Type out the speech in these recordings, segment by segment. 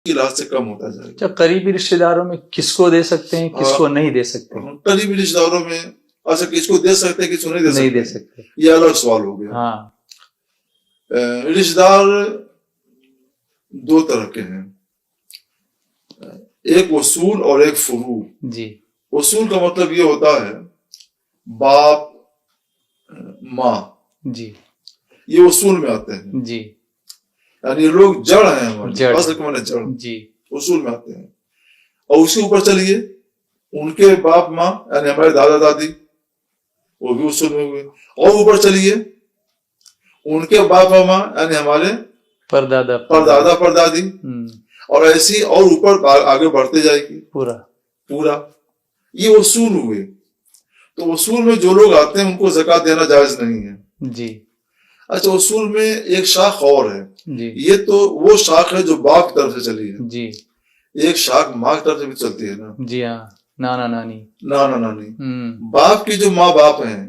کی لحاظ سے کم ہوتا جائے گا. اچھا، قریبی رشتے داروں میں کس کو دے سکتے ہیں، کس کو نہیں دے سکتے؟ قریبی رشتے داروں میں ایسا کس کو دے سکتے ہیں، کس کو نہیں دے سکتے، یہ الگ سوال ہو گیا. ہاں، رشتے دار دو طرح کے ہیں، ایک اصول اور ایک فروع. جی. اصول کا مطلب یہ ہوتا ہے باپ ماں، جی یہ اصول میں آتے ہیں. جی. یعنی یہ لوگ جڑ ہیں ہمارے، جڑ. اصل کے معنی جڑ، جی. اصول میں آتے ہیں. اور اس کے اوپر چلیے ان کے باپ ماں یعنی ہمارے دادا دادی، وہ بھی اصول میں ہوئے. اور اوپر چلیے ان کے باپ ماں یعنی ہمارے پردادا پردادی، اور ایسی اور اوپر آگے بڑھتے جائے گی پورا. یہ اصول ہوئے. تو اصول میں جو لوگ آتے ہیں ان کو زکوٰۃ دینا جائز نہیں ہے. جی. اچھا، اصول میں ایک شاخ اور ہے. جی. یہ تو وہ شاخ ہے جو باپ کی طرف سے چلی ہے. جی. ایک شاخ ماں کی طرف سے بھی چلتی ہے نا. جی ہاں، نانا نانی. باپ کی جو ماں باپ ہیں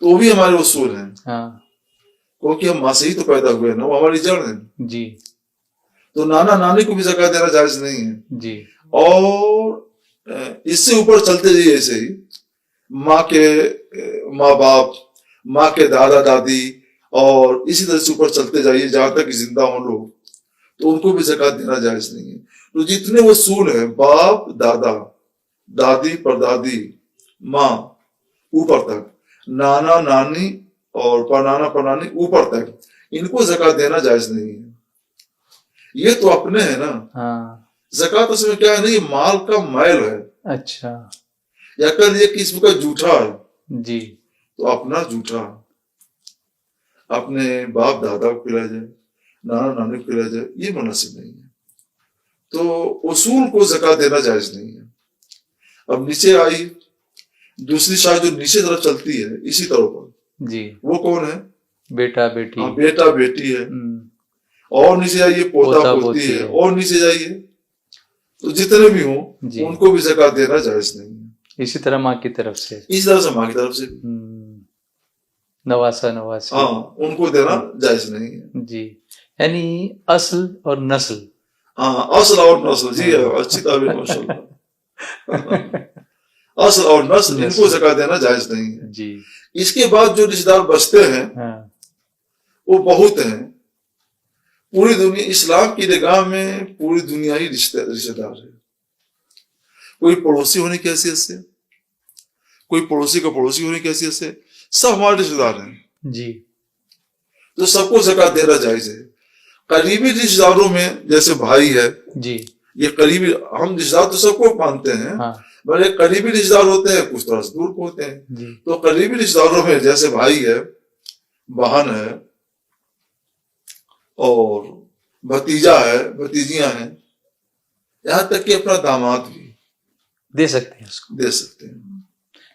تو وہ بھی ہمارے اصول ہیں. ہاں، کیونکہ ہم ماں سے ہی تو پیدا ہوئے نا، وہ ہماری جڑ ہیں. جی. تو نانا نانی کو بھی زکوٰۃ دینا جائز نہیں ہے. جی. اور اس سے اوپر چلتے جائیے ایسے ہی ماں کے ماں باپ، ماں کے دادا دادی، اور اسی طرح سے اوپر چلتے جائیے جہاں تک زندہ ہوں لوگ، تو ان کو بھی زکوٰۃ دینا جائز نہیں ہے. تو جتنے اصول ہیں باپ دادا دادی پردادی ماں اوپر تک، نانا نانی اور پرنانا پرنانی اوپر تک، ان کو زکوٰۃ دینا جائز نہیں ہے. یہ تو اپنے ہیں نا. زکوٰۃ اس میں کیا ہے نا، یہ مال کا میل ہے. اچھا. یا کل یہ قسم کا جھوٹا ہے. جی. تو اپنا جھوٹا اپنے باپ دادا کو کھلا جائے، نانا نانی کو کھلا جائے، یہ مناسب نہیں ہے. تو اصول کو زکوٰۃ دینا جائز نہیں ہے. اب نیچے آئی دوسری شاخ جو نیچے طرف چلتی ہے اسی طرح پر. جی. وہ کون ہے؟ بیٹا بیٹی. بیٹا بیٹی ہے. اور نیچے جائیے پوتا پوتی ہے. اور نیچے جائیے تو جتنے بھی ہوں ان کو بھی زکوٰۃ دینا جائز نہیں ہے. اسی طرح ماں کی طرف سے، اسی طرح سے ماں کی طرف سے نواسا نواسی، ہاں ان کو دینا جائز نہیں ہے. جی. یعنی اصل اور نسل. ہاں، اصل اور نسل. جی اچھی تعبیر، ماشاء اللہ. اصل اور نسل ان کو زکوٰۃ دینا جائز نہیں ہے. جی. اس کے بعد جو رشتے دار بچتے ہیں وہ بہت ہیں. پوری دنیا اسلام کی نگاہ میں پوری دنیا ہی رشتے دار ہے. کوئی پڑوسی ہونے کی حیثیت سے، کوئی پڑوسی کا پڑوسی ہونے کی حیثیت سے، سب ہمارے رشتے دار ہیں. جی. تو سب کو زکوٰۃ دینا جائز ہے. قریبی رشتے داروں میں جیسے بھائی ہے، جی، یہ قریبی، ہم رشتے دار تو سب کو مانتے ہیں، بڑے قریبی رشتے دار ہوتے ہیں، کچھ طرح سے دور کو ہوتے ہیں. تو قریبی رشتے داروں میں جیسے بھائی ہے، بہن ہے، اور بھتیجا ہے، بھتیجیاں ہیں، یہاں تک کہ اپنا داماد بھی دے سکتے ہیں، اس کو دے سکتے ہیں.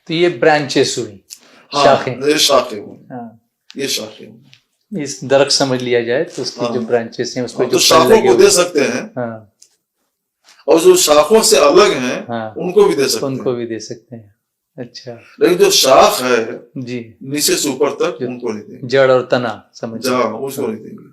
تو یہ برانچز ہوئی، شاخیں. یہ شاخیں ہوئی، یہ شاخیں ہوئی. اس درخت سمجھ لیا جائے تو اس کی جو برانچز ہیں اس پہ جو شاخوں کو دے سکتے ہیں، اور جو شاخوں سے الگ ہیں ان کو بھی دے سکتے ہیں. اچھا. لیکن جو شاخ ہے جی نیچے سے اوپر تک ان کو نہیں دیں گے. جڑ اور تنا سمجھ، اس کو نہیں دیں گے.